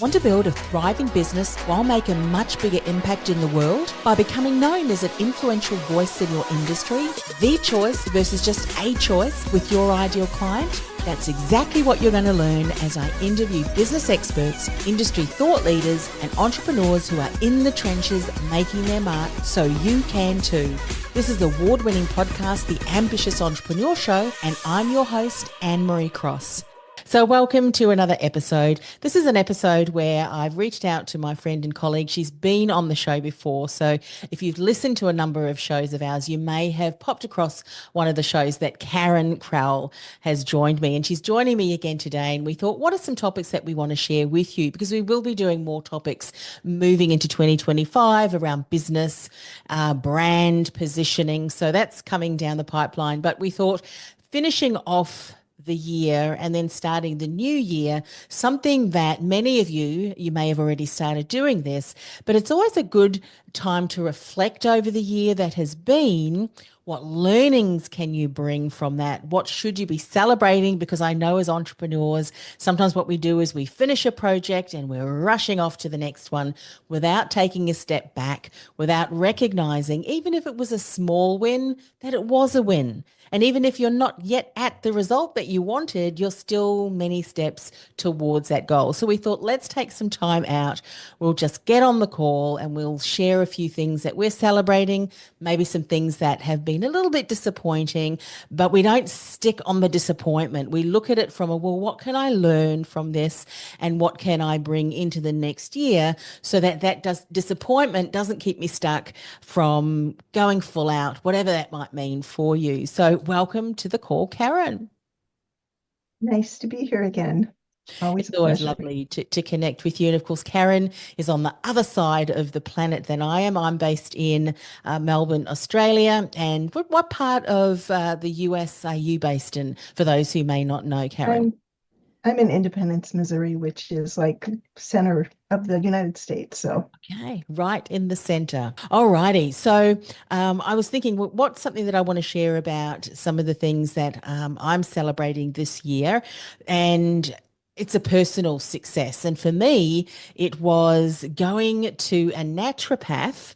Want to build a thriving business while making a much bigger impact in the world by becoming known as an influential voice in your industry? The choice versus just a choice with your ideal client? That's exactly what you're going to learn as I interview business experts, industry thought leaders, and entrepreneurs who are in the trenches making their mark so you can too. This is the award-winning podcast, The Ambitious Entrepreneur Show, and I'm your host, Annemarie Cross. So welcome to another episode. This is an episode where I've reached out to my friend and colleague. She's been on the show before. So if you've listened to a number of shows of ours, you may have popped across one of the shows that Karen Crowell has joined me. And she's joining me again today. And we thought, what are some topics that we want to share with you? Because we will be doing more topics moving into 2025 around business, brand positioning. So that's coming down the pipeline. But we thought finishing off the year and then starting the new year, something that many of you may have already started doing this, but it's always a good time to reflect over the year that has been. What learnings can you bring from that? What should you be celebrating? Because I know as entrepreneurs, sometimes what we do is we finish a project and we're rushing off to the next one without taking a step back, without recognizing, even if it was a small win, that it was a win. And even if you're not yet at the result that you wanted, you're still many steps towards that goal. So we thought, let's take some time out. We'll just get on the call and we'll share a few things that we're celebrating, maybe some things that have been a little bit disappointing, but we don't stick on the disappointment. We look at it from well, what can I learn from this and what can I bring into the next year so that disappointment doesn't keep me stuck from going full out, whatever that might mean for you. So welcome to the call, Karen. Nice to be here again. Always It's a always pleasure. lovely to connect with you. And of course, Karen is on the other side of the planet than I am. I'm based in Melbourne, Australia. And what part of the US are you based in, for those who may not know, Karen? I'm I'm in Independence, Missouri, which is like center of the United States. So Okay, right in the center. All righty. So I was thinking, what's something that I want to share about some of the things that I'm celebrating this year? And it's a personal success. And for me, it was going to a naturopath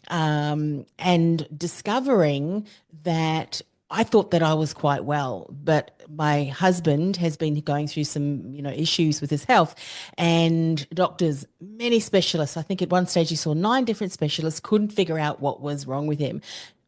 and discovering that I thought that I was quite well, but my husband has been going through some, issues with his health, and doctors, many specialists. I think at one stage he saw 9 different specialists, couldn't figure out what was wrong with him.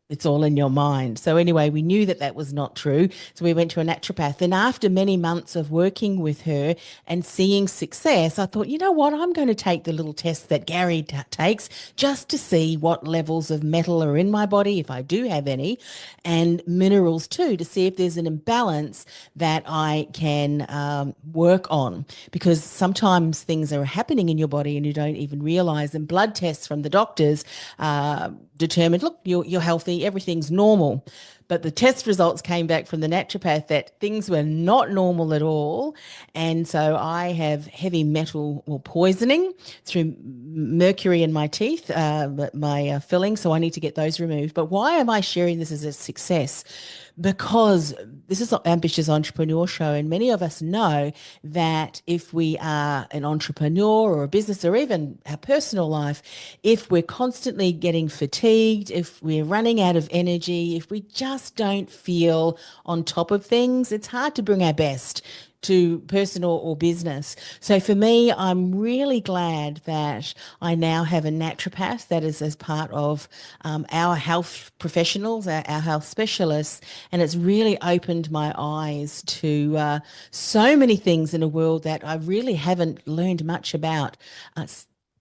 It's all in your mind. So anyway, we knew that that was not true. So we went to a naturopath. And after many months of working with her and seeing success, I thought, you know what? I'm going to take the little test that Gary takes just to see what levels of metal are in my body, if I do have any, and minerals too, to see if there's an imbalance that I can work on. Because sometimes things are happening in your body and you don't even realize. And blood tests from the doctors determined, look, you're healthy, everything's normal. But the test results came back from the naturopath that things were not normal at all. And so I have heavy metal or poisoning through mercury in my teeth, my fillings. So I need to get those removed. But why am I sharing this as a success? Because this is an ambitious entrepreneur show, and many of us know that if we are an entrepreneur or a business or even our personal life, if we're constantly getting fatigued, if we're running out of energy, if we just don't feel on top of things, it's hard to bring our best to personal or business. So for me, I'm really glad that I now have a naturopath that is as part of our health professionals, our health specialists, and it's really opened my eyes to so many things in a world that I really haven't learned much about.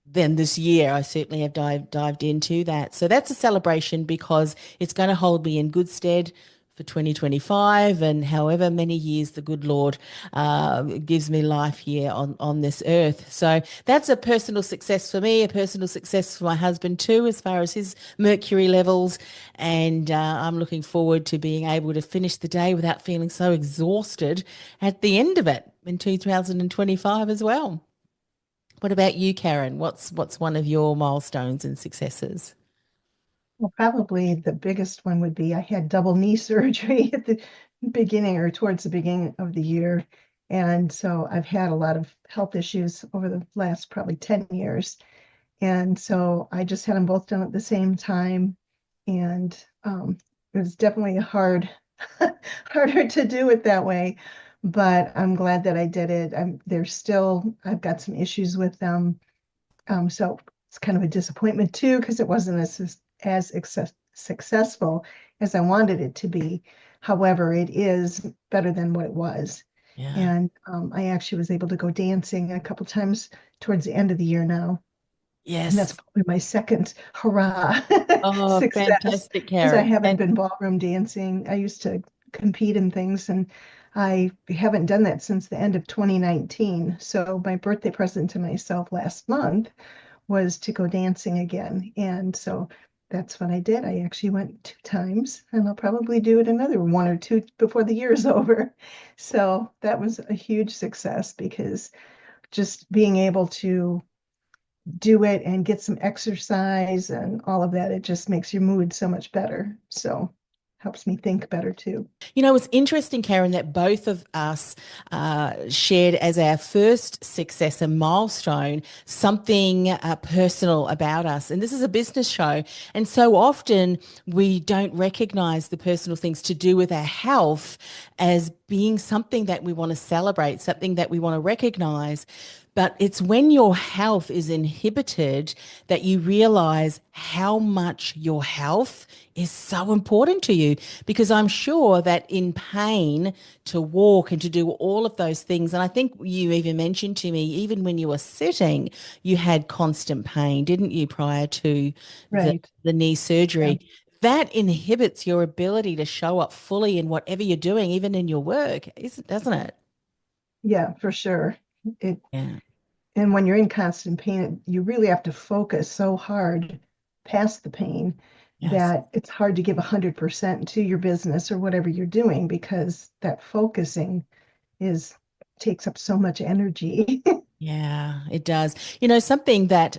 Then this year, I certainly have dived into that. So that's a celebration because it's going to hold me in good stead for 2025 and however many years the good Lord gives me life here on this earth. So that's a personal success for me, a personal success for my husband too, as far as his mercury levels. And I'm looking forward to being able to finish the day without feeling so exhausted at the end of it in 2025 as well. What about you, Karen? What's one of your milestones and successes? well, probably the biggest one would be I had double knee surgery at the beginning or towards the beginning of the year. And so I've had a lot of health issues over the last probably 10 years. And so I just had them both done at the same time. And it was definitely harder to do it that way. But I'm glad that I did it. I've got some issues with them. So it's kind of a disappointment too, because it wasn't as successful as I wanted it to be. However, it is better than what it was. Yeah. And I actually was able to go dancing a couple times towards the end of the year now. And that's Yes. probably my second hurrah Oh, success, fantastic, because I Karen. haven't been ballroom dancing. I used to compete in things, and I haven't done that since the end of 2019. So my birthday present to myself last month was to go dancing again. And so that's what I did. I actually went 2 times, and I'll probably do it another one or two before the year is over. So that was a huge success, because just being able to do it and get some exercise and all of that, it just makes your mood so much better. So helps me think better too. It's interesting, Karen, that both of us shared as our first success and milestone something personal about us. And this is a business show. And so often we don't recognize the personal things to do with our health as being something that we want to celebrate, something that we want to recognize. But it's when your health is inhibited that you realize how much your health is so important to you. Because I'm sure that in pain to walk and to do all of those things, and I think you even mentioned to me, even when you were sitting, you had constant pain, didn't you, prior to the, Right. the knee Yeah. surgery? That inhibits your ability to show up fully in whatever you're doing, even in your work, doesn't it? Yeah, for sure. It Yeah. and when you're in constant pain, you really have to focus so hard past the pain Yes. that it's hard to give 100% to your business or whatever you're doing, because that focusing is takes up so much energy. Yeah, it does. Something that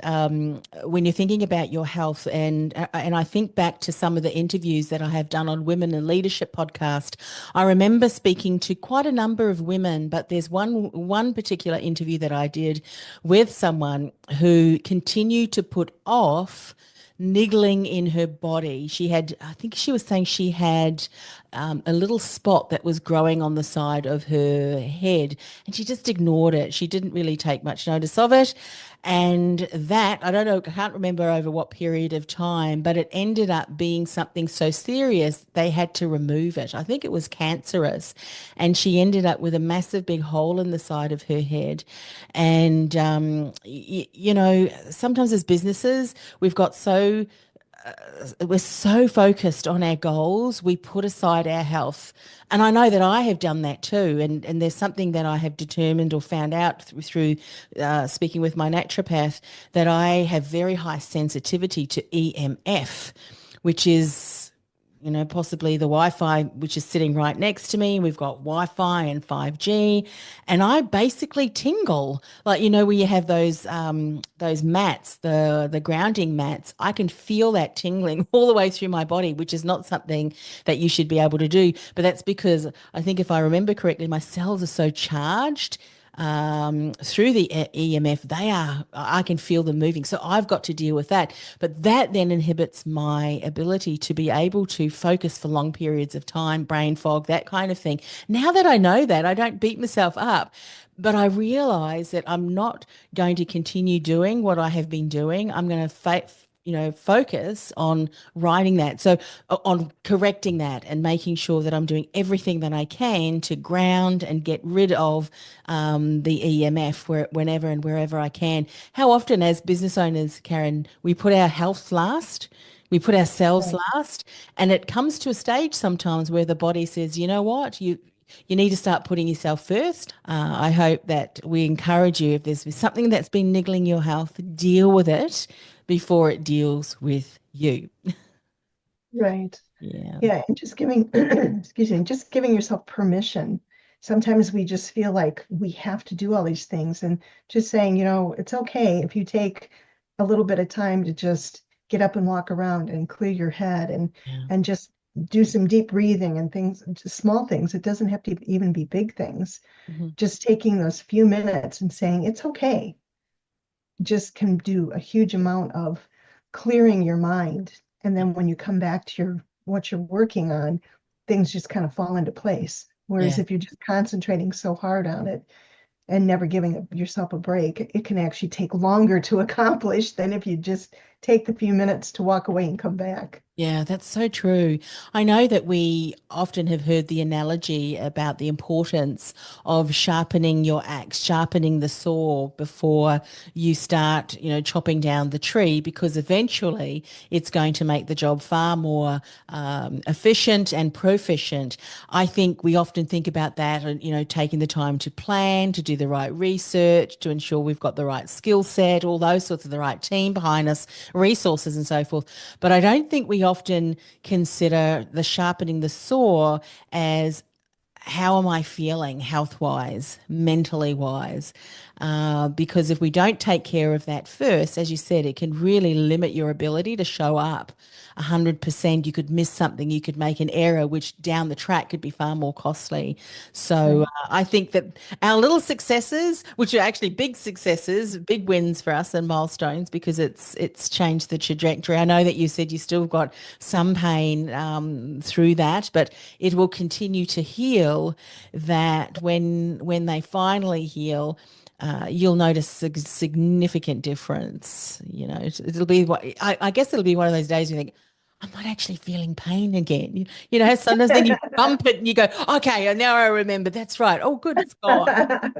when you're thinking about your health, and I think back to some of the interviews that I have done on Women in Leadership podcast, I remember speaking to quite a number of women, but there's one particular interview that I did with someone who continued to put off niggling in her body. I think she was saying she had a little spot that was growing on the side of her head, and she just ignored it. She didn't really take much notice of it. And that, I don't know, I can't remember over what period of time, but it ended up being something so serious they had to remove it. I think it was cancerous. And she ended up with a massive big hole in the side of her head. And, sometimes as businesses, we're so focused on our goals, we put aside our health. And I know that I have done that too. And there's something that I have determined or found out through speaking with my naturopath, that I have very high sensitivity to EMF, which is possibly the Wi-Fi, which is sitting right next to me. We've got Wi-Fi and 5G, and I basically tingle. Like, where you have those mats, the grounding mats. I can feel that tingling all the way through my body, which is not something that you should be able to do. But that's because I think, if I remember correctly, my cells are so charged through the EMF, I can feel them moving. So I've got to deal with that. But that then inhibits my ability to be able to focus for long periods of time, brain fog, that kind of thing. Now that I know that, I don't beat myself up. But I realize that I'm not going to continue doing what I have been doing. I'm going to focus on writing that. So on correcting that and making sure that I'm doing everything that I can to ground and get rid of the EMF whenever and wherever I can. How often, as business owners, Karen, we put our health last, we put ourselves Right. last, and it comes to a stage sometimes where the body says, you know what, you need to start putting yourself first. I hope that we encourage you, if there's something that's been niggling your health, deal with it before it deals with you. Right. Yeah. Yeah, and just giving, excuse me, just giving yourself permission. Sometimes we just feel like we have to do all these things, and just saying, it's okay if you take a little bit of time to just get up and walk around and clear your head, and Yeah. just do some deep breathing and things, just small things. It doesn't have to even be big things. Mhm. Just taking those few minutes and saying, it's okay, just can do a huge amount of clearing your mind. And then when you come back to what you're working on, things just kind of fall into place. Whereas Yeah. if you're just concentrating so hard on it and never giving yourself a break, it can actually take longer to accomplish than if you just take the few minutes to walk away and come back. Yeah, that's so true. I know that we often have heard the analogy about the importance of sharpening your axe, sharpening the saw before you start, chopping down the tree, because eventually it's going to make the job far more efficient and proficient. I think we often think about that and, taking the time to plan, to do the right research, to ensure we've got the right skill set, all those sorts of the right team behind us, resources and so forth. But I don't think we often consider the sharpening the saw as how am I feeling health wise, mentally wise? Because if we don't take care of that first, as you said, it can really limit your ability to show up 100%. You could miss something, you could make an error, which down the track could be far more costly. So Right. I think that our little successes, which are actually big successes, big wins for us and milestones, because it's changed the trajectory. I know that you said you still got some pain through that, but it will continue to heal. That when they finally heal, you'll notice a significant difference. It'll be what I guess it'll be one of those days you think, I'm not actually feeling pain again. How sometimes then you bump it and you go, okay, and now I remember. That's right. Oh, good, it's gone.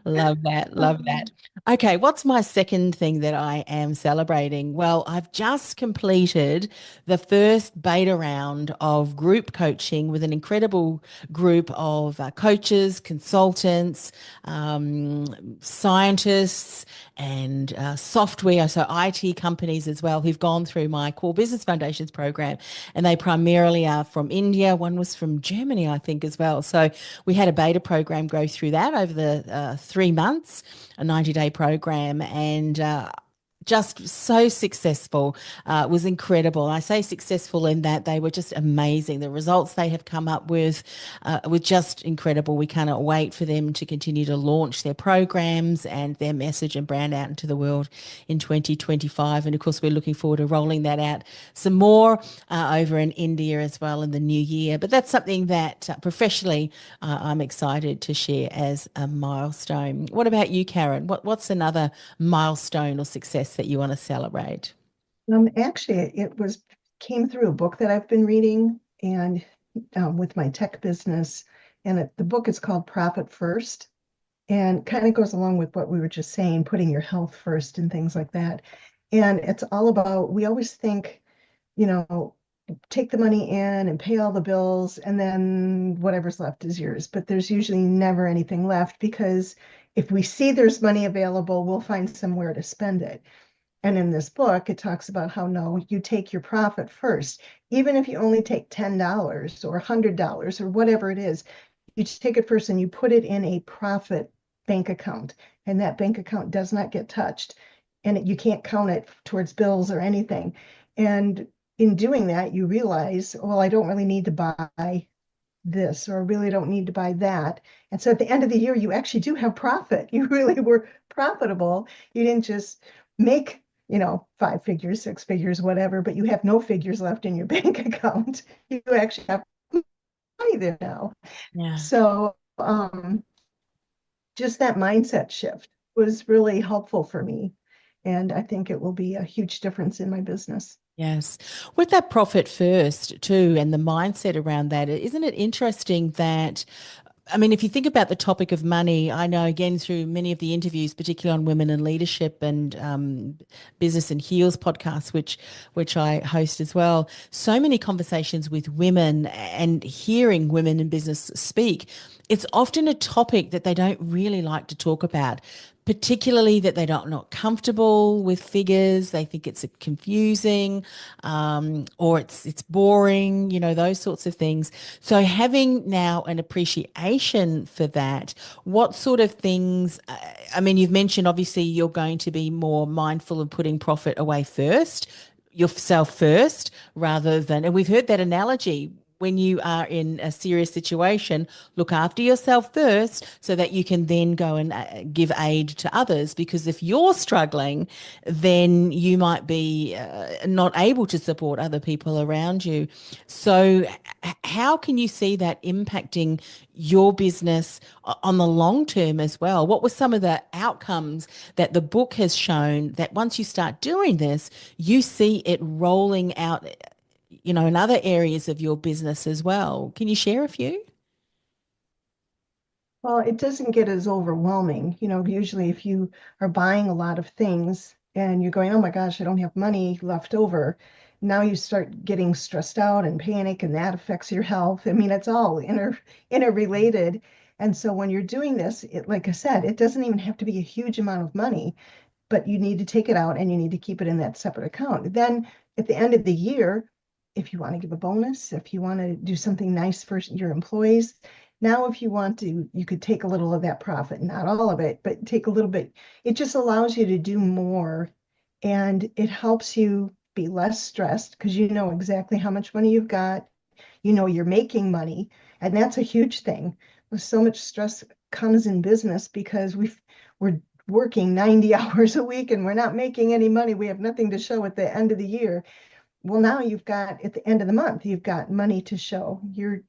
Love that. Love that. Okay, what's my second thing that I am celebrating? Well, I've just completed the first beta round of group coaching with an incredible group of coaches, consultants, scientists, and software, so IT companies as well, who've gone through my Core Business Foundations program. And they primarily are from India. One was from Germany, I think, as well. So we had a beta program go through that over the 3 months, a 90-day program, and just so successful. It was incredible. I say successful in that they were just amazing. The results they have come up with were just incredible. We cannot wait for them to continue to launch their programs and their message and brand out into the world in 2025. And of course, we're looking forward to rolling that out some more over in India as well in the new year. But that's something that professionally I'm excited to share as a milestone. What about you, Karen? What's another milestone or success that you want to celebrate? Actually, it was came through a book that I've been reading and with my tech business, and the book is called Profit First, and kind of goes along with what we were just saying, putting your health first and things like that. And it's all about, we always think, you know, take the money in and pay all the bills, and then whatever's left is yours. But there's usually never anything left because if we see there's money available, we'll find somewhere to spend it. And in this book, it talks about how no, you take your profit first. Even if you only take $10 or $100 or whatever it is, you just take it first and you put it in a profit bank account. And that bank account does not get touched. And you can't count it towards bills or anything. And in doing that, you realize, well, I don't really need to buy this, or I really don't need to buy that. And so at the end of the year, you actually do have profit. You really were profitable. You didn't just make, 5 figures, 6 figures, whatever, but you have no figures left in your bank account. You actually have money there now. Yeah. So just that mindset shift was really helpful for me. And I think it will be a huge difference in my business. Yes. With that profit first too, and the mindset around that, isn't it interesting that I mean, if you think about the topic of money, I know again through many of the interviews, particularly on women in leadership and business and heals podcasts, which I host as well. So many conversations with women and hearing women in business speak. It's often a topic that they don't really like to talk about, particularly that they're not comfortable with figures. They think it's confusing, or it's boring, those sorts of things. So having now an appreciation for that, what sort of things, I mean, you've mentioned obviously you're going to be more mindful of putting profit away first. yourself first rather than, and we've heard that analogy. When you are in a serious situation, look after yourself first so that you can then go and give aid to others. Because if you're struggling, then you might be not able to support other people around you. So, how can you see that impacting your business on the long term as well? What were some of the outcomes that the book has shown that once you start doing this, you see it rolling out, in other areas of your business as well? Can you share a few? Well, it doesn't get as overwhelming. Usually if you are buying a lot of things and you're going, oh my gosh, I don't have money left over, now you start getting stressed out and panic, and that affects your health. I mean, it's all interrelated. And so when you're doing this, like I said, it doesn't even have to be a huge amount of money, but you need to take it out and you need to keep it in that separate account. Then at the end of the year, if you want to give a bonus, if you want to do something nice for your employees, now if you want to, you could take a little of that profit, not all of it, but take a little bit. It just allows you to do more, and it helps you be less stressed because you know exactly how much money you've got. You're making money, and that's a huge thing. With so much stress comes in business because we're working 90 hours a week and we're not making any money. We have nothing to show at the end of the year. Well, now you've got at the end of the month, you've got money to show. You're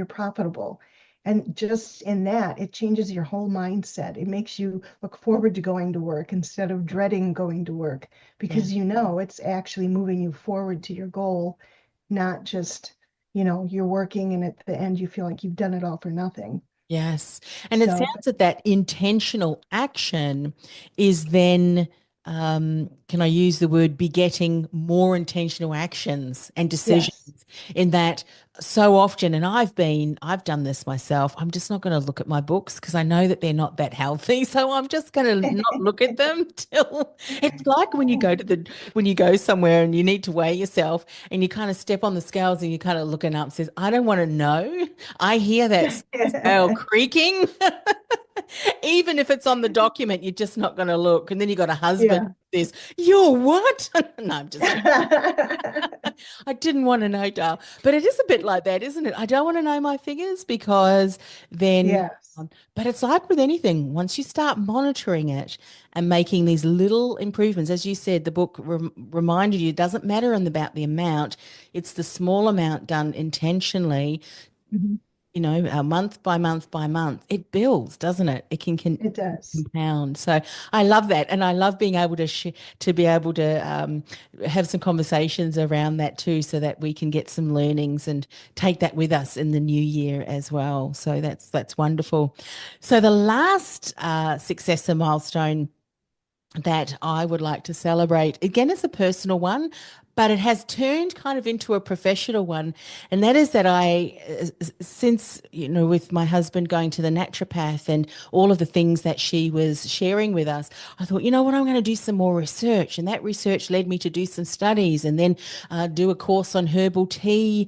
profitable. And just in that, it changes your whole mindset. It makes you look forward to going to work instead of dreading going to work Yeah. because it's actually moving you forward to your goal, not just, you're working and at the end you feel like you've done it all for nothing. Yes. And it So, sounds that intentional action is then, can I use the word begetting more intentional actions and decisions yes. in that so often, and I've done this myself, I'm just not going to look at my books because I know that they're not that healthy. So I'm just going to not look at them till it's like when you go somewhere and you need to weigh yourself and you kind of step on the scales and you kind of looking up and says, I don't want to know. I hear that scale creaking. Even if it's on the document, you're just not going to look. And then you got a husband Yeah. who says, you're what? No, I'm just joking. I didn't want to know, Dale. But it is a bit like that, isn't it? I don't want to know my figures because then, Yes. but it's like with anything, once you start monitoring it and making these little improvements, as you said, the book reminded you, it doesn't matter about the amount, it's the small amount done intentionally, Mhm. month by month by month, it builds, doesn't it? It can It does. compound. So I love that, and I love being able to be able to have some conversations around that too, so that we can get some learnings and take that with us in the new year as well. So that's wonderful. So the last successor milestone that I would like to celebrate. Again, it's a personal one, but it has turned kind of into a professional one. And that is that since, with my husband going to the naturopath and all of the things that she was sharing with us, I thought, you know what, I'm going to do some more research. And that research led me to do some studies and then do a course on herbal tea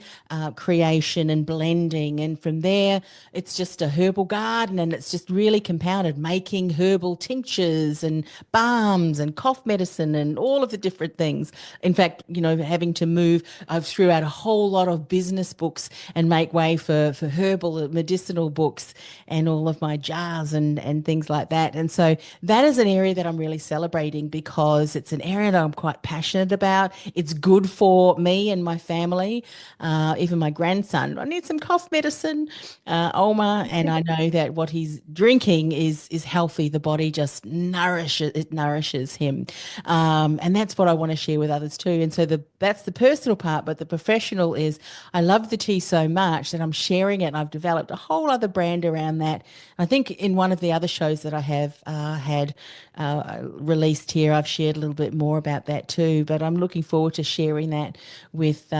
creation and blending. And from there, it's just a herbal garden and it's just really compounded, making herbal tinctures and balms and cough medicine and all of the different things. In fact, having to move, I've threw out a whole lot of business books and make way for herbal medicinal books and all of my jars and things like that. And so that is an area that I'm really celebrating because it's an area that I'm quite passionate about. It's good for me and my family, even my grandson. I need some cough medicine, Omar, and I know that what he's drinking is healthy. The body just nourishes him, and that's what I want to share with others too. And so that's the personal part, but the professional is I love the tea so much that I'm sharing it. And I've developed a whole other brand around that. I think in one of the other shows that I have had released here, I've shared a little bit more about that too. But I'm looking forward to sharing that with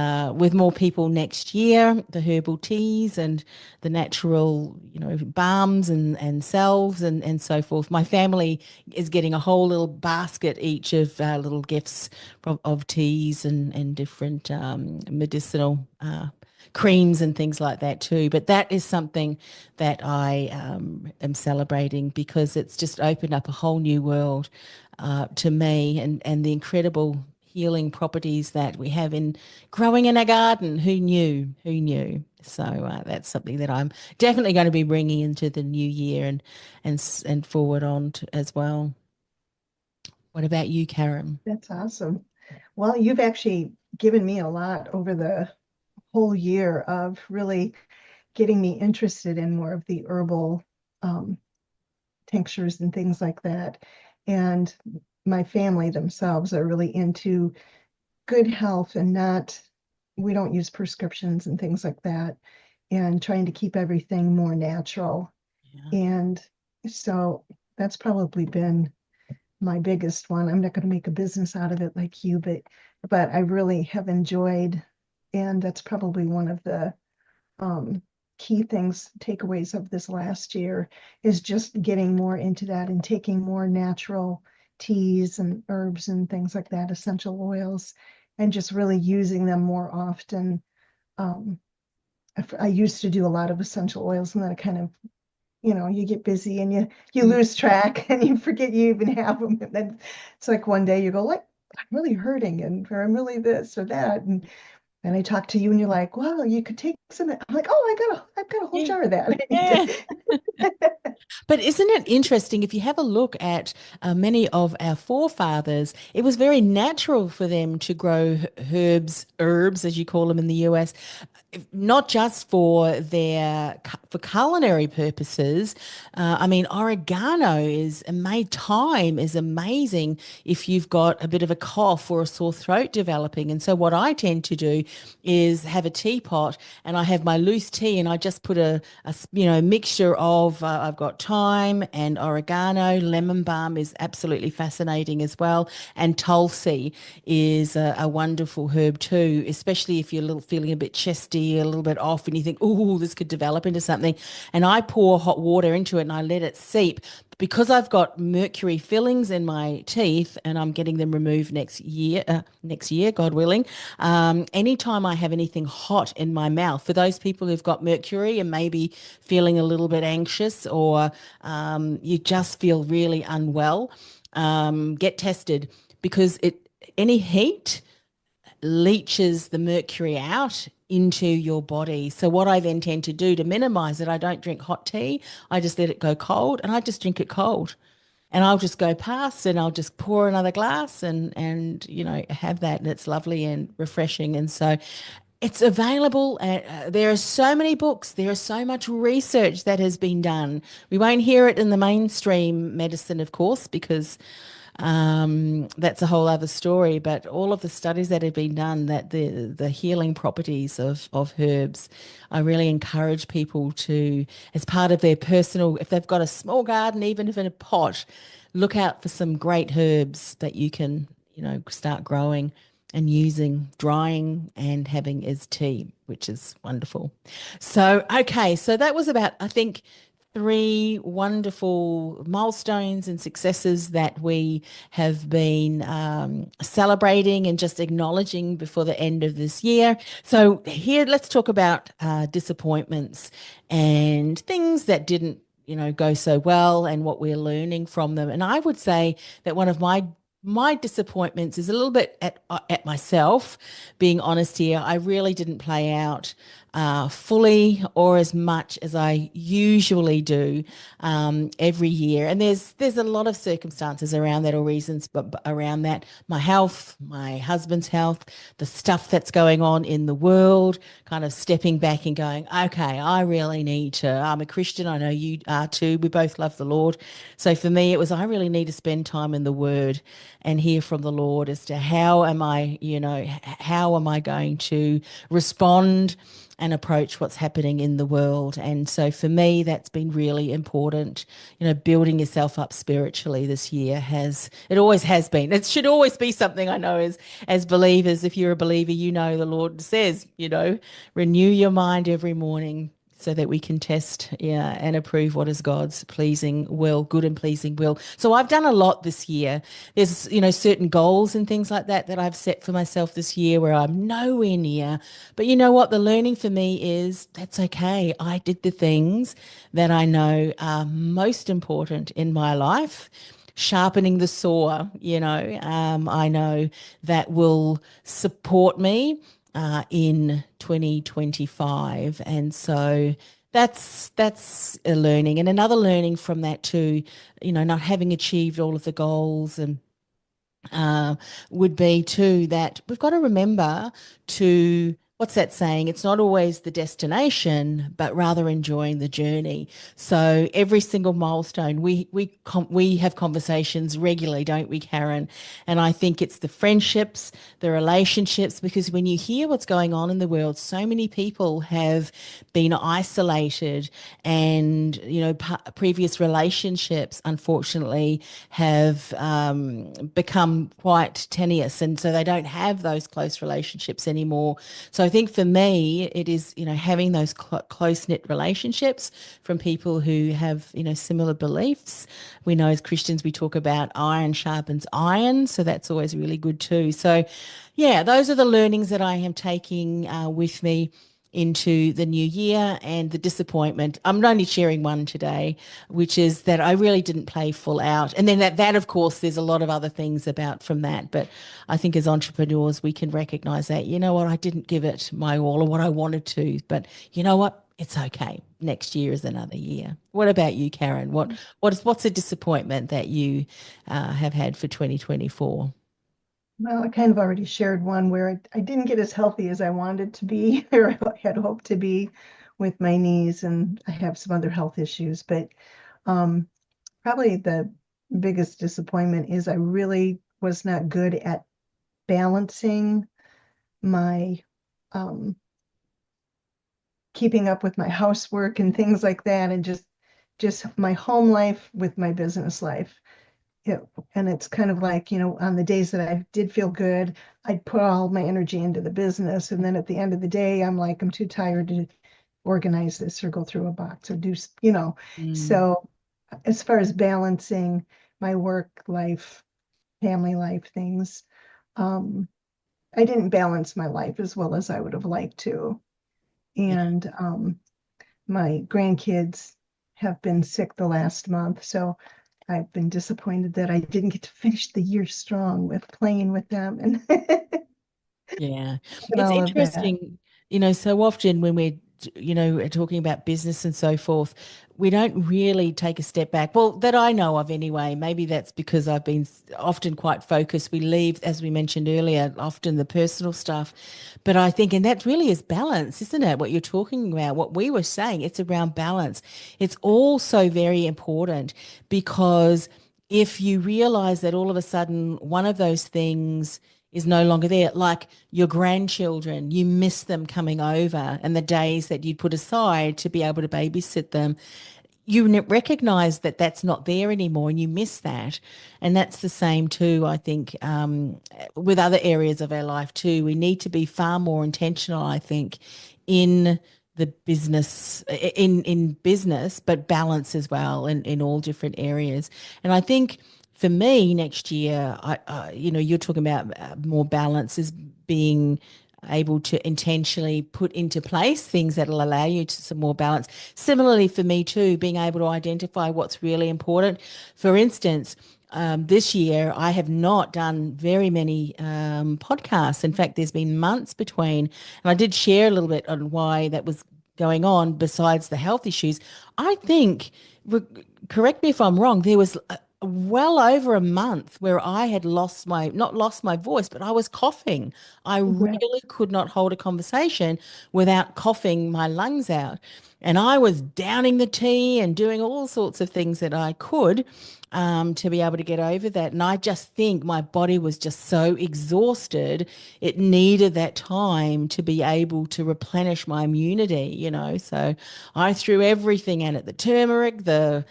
more people next year. The herbal teas and the natural, balms and salves and so forth. My family is getting a whole little basket each of little gifts of teas and different medicinal creams and things like that too. But that is something that I am celebrating because it's just opened up a whole new world to me and the incredible healing properties that we have in growing in our garden. Who knew? Who knew? So that's something that I'm definitely going to be bringing into the new year and forward on to, as well. What about you, Karen? That's awesome. Well, you've actually given me a lot over the whole year of really getting me interested in more of the herbal um, tinctures and things like that. And my family themselves are really into good health and not, we don't use prescriptions and things like that, and trying to keep everything more natural. Yeah. And so that's probably been my biggest one. I'm not going to make a business out of it like you, but I really have enjoyed, and that's probably one of the um, key things, takeaways of this last year is just getting more into that and taking more natural teas and herbs and things like that, essential oils, and just really using them more often. Um, I used to do a lot of essential oils, and then I kind of, you get busy and you Mm. lose track and you forget you even have them. And then it's like one day you go like, I'm really hurting and or I'm really this or that. And I talk to you and you're like, well, you could take some. I'm like, oh, I've got a whole Yeah. jar of that. I need Yeah. to. But isn't it interesting if you have a look at many of our forefathers, it was very natural for them to grow herbs, herbs, as you call them in the US, not just for for culinary purposes. I mean, oregano is made thyme is amazing if you've got a bit of a cough or a sore throat developing. And so what I tend to do is have a teapot and I have my loose tea and I just put mixture of I've got thyme and oregano. Lemon balm is absolutely fascinating as well, and tulsi is a wonderful herb too, especially if you're feeling a bit chesty, a little bit off, and you think, oh, this could develop into something. And I pour hot water into it and I let it seep. Because I've got mercury fillings in my teeth and I'm getting them removed next year, God willing. Anytime I have anything hot in my mouth, for those people who've got mercury and maybe feeling a little bit anxious or you just feel really unwell, get tested because any heat leaches the mercury out into your body. So what I then tend to do to minimize it, I don't drink hot tea. I just let it go cold and I just drink it cold. And I'll just go past and I'll just pour another glass and have that and it's lovely and refreshing. And so it's available. There are so many books. There is so much research that has been done. We won't hear it in the mainstream medicine, of course, because that's a whole other story. But all of the studies that have been done, that the healing properties of herbs, I really encourage people to, as part of their personal, if they've got a small garden, even if in a pot, look out for some great herbs that you can, start growing and using, drying and having as tea, which is wonderful. So, okay, so that was about, I think, three wonderful milestones and successes that we have been celebrating and just acknowledging before the end of this year. So, here, let's talk about disappointments and things that didn't, go so well and what we're learning from them. And I would say that one of my disappointments is a little bit at myself, being honest here. I really didn't play out fully or as much as I usually do every year. And there's a lot of circumstances around that or reasons but around that. My health, my husband's health, the stuff that's going on in the world, kind of stepping back and going, okay, I really need to. I'm a Christian. I know you are too. We both love the Lord. So for me, it was I really need to spend time in the Word and hear from the Lord as to how am I going to respond and approach what's happening in the world. And so for me, that's been really important. Building yourself up spiritually this year it always has been. It should always be something I know as believers. If you're a believer, the Lord says, renew your mind every morning so that we can test, and approve what is God's pleasing will, good and pleasing will. So I've done a lot this year. There's, certain goals and things like that I've set for myself this year where I'm nowhere near. But you know what? The learning for me is that's okay. I did the things that I know are most important in my life sharpening the saw, I know that will support me in 2025. And so that's a learning. And another learning from that too, not having achieved all of the goals and uh, would be too that we've got to remember to what's that saying? It's not always the destination, but rather enjoying the journey. So every single milestone, we have conversations regularly, don't we, Karen? And I think it's the friendships, the relationships, because when you hear what's going on in the world, so many people have been isolated, and previous relationships, unfortunately, have become quite tenuous, and so they don't have those close relationships anymore. So I think for me, it is having those close knit relationships from people who have similar beliefs. We know as Christians we talk about iron sharpens iron, so that's always really good too. So yeah, those are the learnings that I am taking with me into the new year. And the disappointment, I'm only sharing one today, which is that I really didn't play full out. And then that of course there's a lot of other things about from that, but I think as entrepreneurs we can recognize that, I didn't give it my all or what I wanted to, but you know what, it's okay, next year is another year. What about you, Karen? What's a disappointment that you have had for 2024? Well, I kind of already shared one where I didn't get as healthy as I wanted to be or I had hoped to be with my knees, and I have some other health issues. But um, probably the biggest disappointment is I really was not good at balancing my um, keeping up with my housework and things like that, and just my home life with my business life. it, and it's kind of like, on the days that I did feel good, I'd put all my energy into the business. And then at the end of the day, I'm like, I'm too tired to organize this or go through a box or do. Mm, So as far as balancing my work life, family life things, um, I didn't balance my life as well as I would have liked to. yeah. And my grandkids have been sick the last month. So I've been disappointed that I didn't get to finish the year strong with playing with them and, Yeah. and It's all of that. interesting, so often when we're, talking about business and so forth, we don't really take a step back. Well, that I know of anyway. Maybe that's because I've been often quite focused. We leave, as we mentioned earlier, often the personal stuff. But I think, and that really is balance, isn't it? What you're talking about, what we were saying, it's around balance. It's also very important because if you realize that all of a sudden one of those things is no longer there. Like your grandchildren, you miss them coming over and the days that you'd put aside to be able to babysit them. You recognize that that's not there anymore and you miss that. And that's the same too, I think, with other areas of our life too. We need to be far more intentional, I think, in the business in business, but balance as well in all different areas. And I think for me next year, you're talking about more balance as being able to intentionally put into place things that will allow you to some more balance. Similarly, for me too, being able to identify what's really important. For instance, this year I have not done very many podcasts. In fact, there's been months between, and I did share a little bit on why that was going on besides the health issues. I think, correct me if I'm wrong, there was well over a month where I had not lost my voice, but I was coughing. I Right. really could not hold a conversation without coughing my lungs out. And I was downing the tea and doing all sorts of things that I could to be able to get over that. And I just think my body was just so exhausted. It needed that time to be able to replenish my immunity. So I threw everything in it, the turmeric, the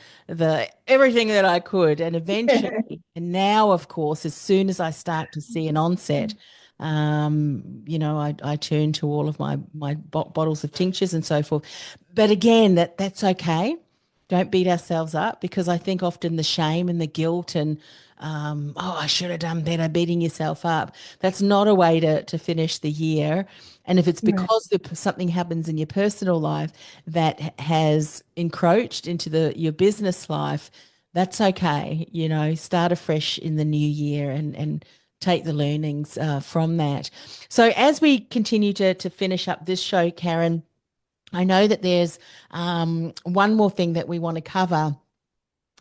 everything that I could. And eventually, and now, of course, as soon as I start to see an onset, I turn to all of my bottles of tinctures and so forth. But again, that's okay. Don't beat ourselves up because I think often the shame and the guilt and oh, I should have done better, beating yourself up. That's not a way to finish the year. And if it's Right. because something happens in your personal life that has encroached into your business life, That's okay. Start afresh in the new year and take the learnings from that. So as we continue to finish up this show, Karen, I know that there's one more thing that we want to cover,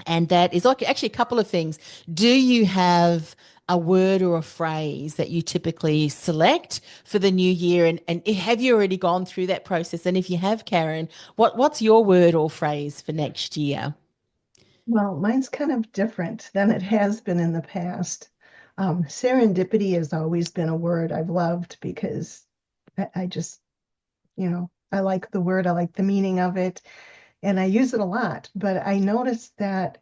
and that is like actually a couple of things. Do you have a word or a phrase that you typically select for the new year? And have you already gone through that process? And if you have, Karen, what's your word or phrase for next year? Well, mine's kind of different than it has been in the past. Serendipity has always been a word I've loved because I just, I like the word, I like the meaning of it, and I use it a lot. But I noticed that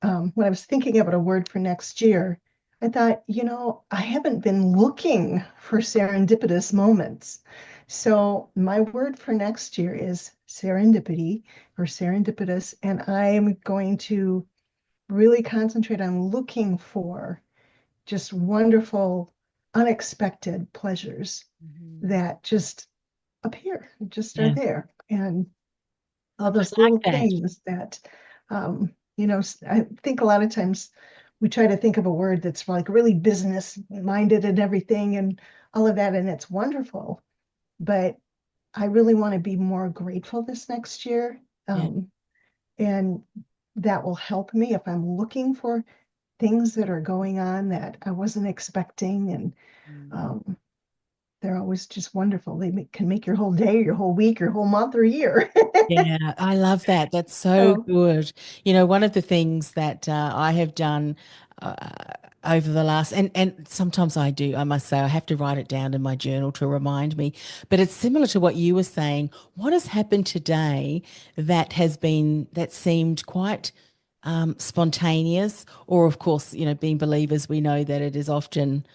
when I was thinking about a word for next year, I thought, I haven't been looking for serendipitous moments. So my word for next year is serendipity or serendipitous, and I'm going to really concentrate on looking for just wonderful, unexpected pleasures Mhm. that just appear, just are Yeah, there. And all I those like little that. things that, I think a lot of times we try to think of a word that's like really business minded and everything and all of that, and it's wonderful. But I really want to be more grateful this next year. Yeah. And that will help me if I'm looking for things that are going on that I wasn't expecting. And Mm. um, they're always just wonderful. Can make your whole day, your whole week, your whole month or year. Yeah, I love that. That's so So, good. One of the things that I have done uh, over the last, and sometimes I must say, I have to write it down in my journal to remind me. But it's similar to what you were saying. What has happened today that seemed quite spontaneous, or of course, being believers, we know that it is often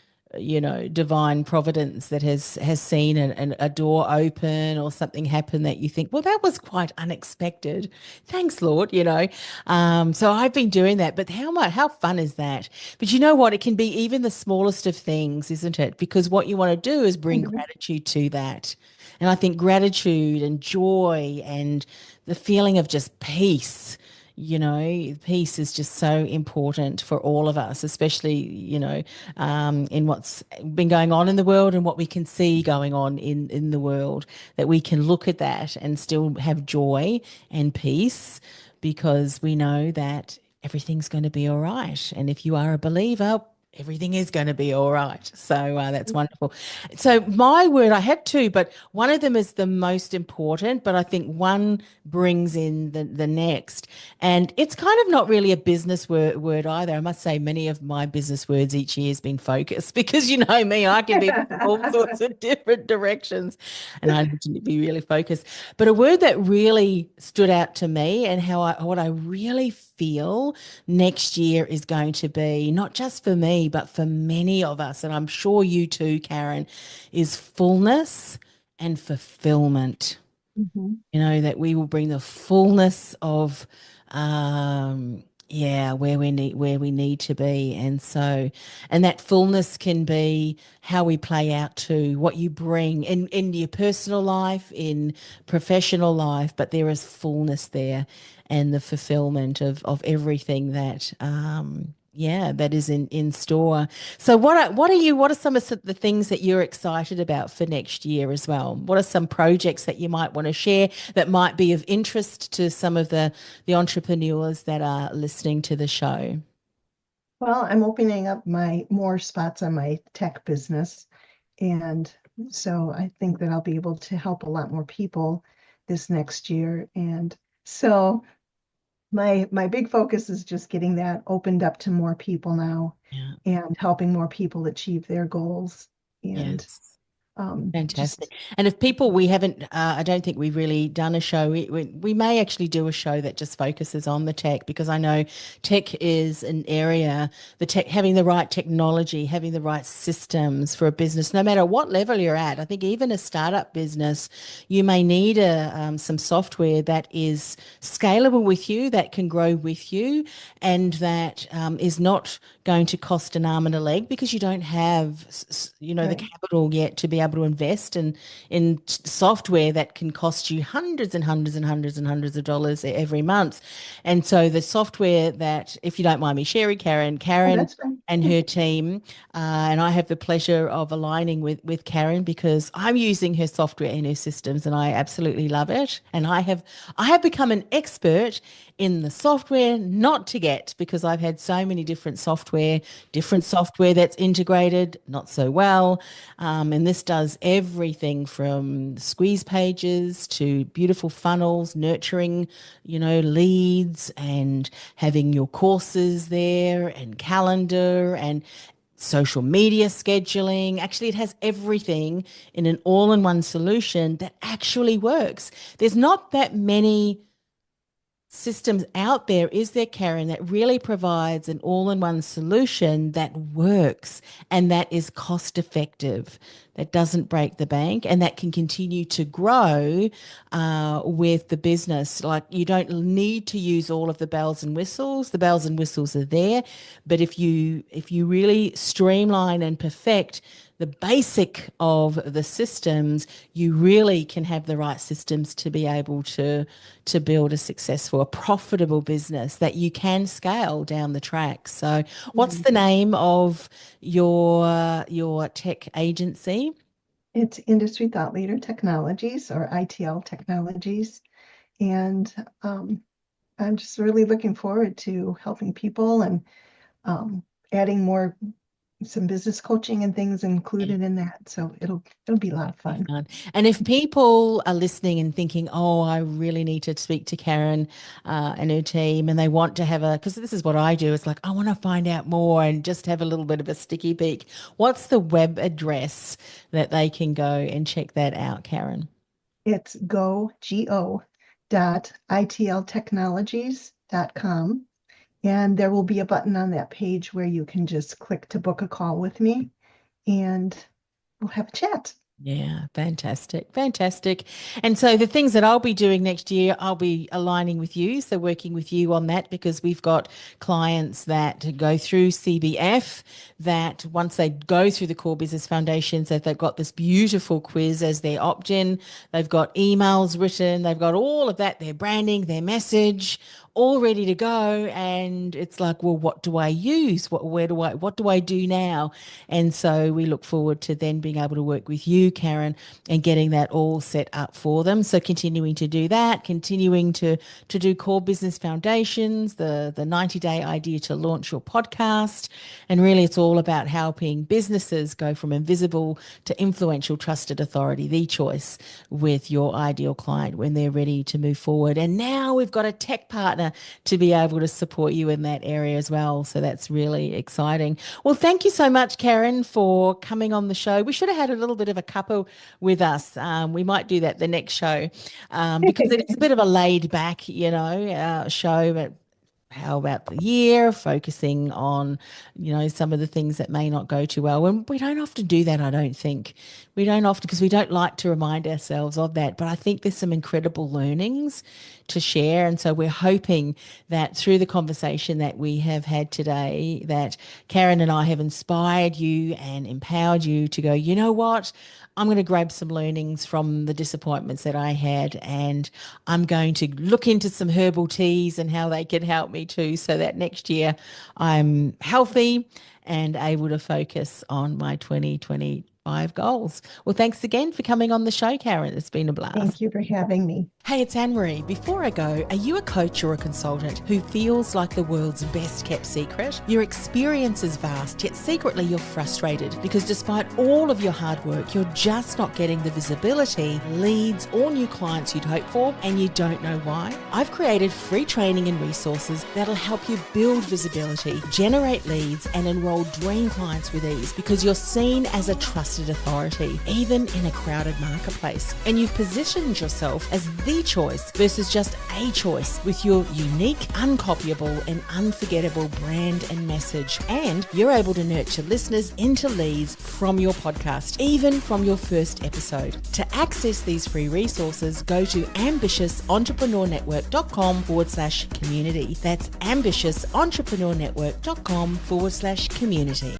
divine providence that has seen a door open or something happen that you think, well, that was quite unexpected. Thanks, Lord, so I've been doing that. But how fun is that? But you know what? It can be even the smallest of things, isn't it? Because what you want to do is bring mhm, gratitude to that. And I think gratitude and joy and the feeling of just peace, peace is just so important for all of us, especially, in what's been going on in the world and what we can see going on in the world, that we can look at that and still have joy and peace because we know that everything's going to be all right. And if you are a believer, everything is going to be all right. So that's wonderful. So my word, I have two, but one of them is the most important, but I think one brings in the next. And it's kind of not really a business word either. I must say many of my business words each year has been focus because you know me, I can be all sorts of different directions and I need to be really focused. But a word that really stood out to me and what I really feel next year is going to be, not just for me, but for many of us, and I'm sure you too, Karen, is fullness and fulfillment. mhm. That we will bring the fullness of yeah, where we need to be. And that fullness can be how we play out to what you bring in your personal life, in professional life, but there is fullness there and the fulfillment of everything that yeah, that is in store. So what are some of the things that you're excited about for next year as well? What are some projects that you might want to share that might be of interest to some of the entrepreneurs that are listening to the show? Well, I'm opening up my more spots on my tech business. And so I think that I'll be able to help a lot more people this next year. And so my big focus is just getting that opened up to more people now Yeah. and helping more people achieve their goals. And Yes. just Fantastic. And if people, we haven't, I don't think we've really done a show. We may actually do a show that just focuses on the tech because I know tech is an area, the tech, having the right technology, having the right systems for a business, no matter what level you're at. I think even a startup business, you may need some software that is scalable with you, that can grow with you, and that is not going to cost an arm and a leg because you don't have, the Right. capital yet to be able to invest in software that can cost you hundreds and hundreds and hundreds and hundreds of dollars every month. And so the software that, if you don't mind me sharing, Oh, Karen that's fine. and her team, and I have the pleasure of aligning with Karen because I'm using her software and her systems, and I absolutely love it. And I have become an expert in the software not to get because I've had so many different software that's integrated not so well. And this does everything from squeeze pages to beautiful funnels, nurturing, leads and having your courses there and calendar and social media scheduling. Actually, it has everything in an all-in-one solution that actually works. There's not that many systems out there, is there, Karen, that really provides an all-in-one solution that works and that is cost effective, that doesn't break the bank, and that can continue to grow with the business. Like you don't need to use all of the bells and whistles. The bells and whistles are there, but if you really streamline and perfect the basic of the systems, you really can have the right systems to be able to build a successful, a profitable business that you can scale down the track. So, what's Mhm. the name of your tech agency? It's Industry Thought Leader Technologies, or ITL Technologies. And I'm just really looking forward to helping people and um, adding some business coaching and things included in that. So it'll be a lot of Be fun. fun. And if people are listening and thinking, oh, I really need to speak to Karen and her team, and they want to have because this is what I do, it's like, I want to find out more and just have a little bit of a sticky peek. What's the web address that they can go and check that out, Karen? It's go dot itltechnologies.com. And there will be a button on that page where you can just click to book a call with me and we'll have a chat. Yeah, fantastic, fantastic. And so the things that I'll be doing next year, I'll be aligning with you, so working with you on that because we've got clients that go through CBF that once they go through the core business foundations, that they've got this beautiful quiz as their opt-in, they've got emails written, they've got all of that, their branding, their message, all ready to go. And it's like, well, what do I use? What do I do now? And so we look forward to then being able to work with you, Karen, and getting that all set up for them. So continuing to do that, continuing to do core business foundations, the 90-day idea to launch your podcast. And really it's all about helping businesses go from invisible to influential, trusted authority, the choice with your ideal client when they're ready to move forward. And now we've got a tech partner to be able to support you in that area as well. So that's really exciting. Well, thank you so much, Karen, for coming on the show. We should have had a little bit of a couple with us. We might do that the next show because it is a bit of a laid back, show, but how about the year, focusing on, some of the things that may not go too well. And we don't often do that, I don't think. We don't often because we don't like to remind ourselves of that. But I think there's some incredible learnings to share. And so we're hoping that through the conversation that we have had today, that Karen and I have inspired you and empowered you to go, you know what? I'm going to grab some learnings from the disappointments that I had, and I'm going to look into some herbal teas and how they can help me too, so that next year I'm healthy and able to focus on my 2025 goals. Well, thanks again for coming on the show, Karen. It's been a blast. Thank you for having me. Hey, it's Annemarie. Before I go, are you a coach or a consultant who feels like the world's best kept secret? Your experience is vast, yet secretly you're frustrated because despite all of your hard work, you're just not getting the visibility, leads, or new clients you'd hope for, and you don't know why? I've created free training and resources that'll help you build visibility, generate leads, and enroll dream clients with ease because you're seen as a trusted authority, even in a crowded marketplace. And you've positioned yourself as the the choice versus just a choice with your unique, uncopyable and unforgettable brand and message. And you're able to nurture listeners into leads from your podcast, even from your first episode. To access these free resources, go to ambitiousentrepreneurnetwork.com/community. That's ambitiousentrepreneurnetwork.com/community.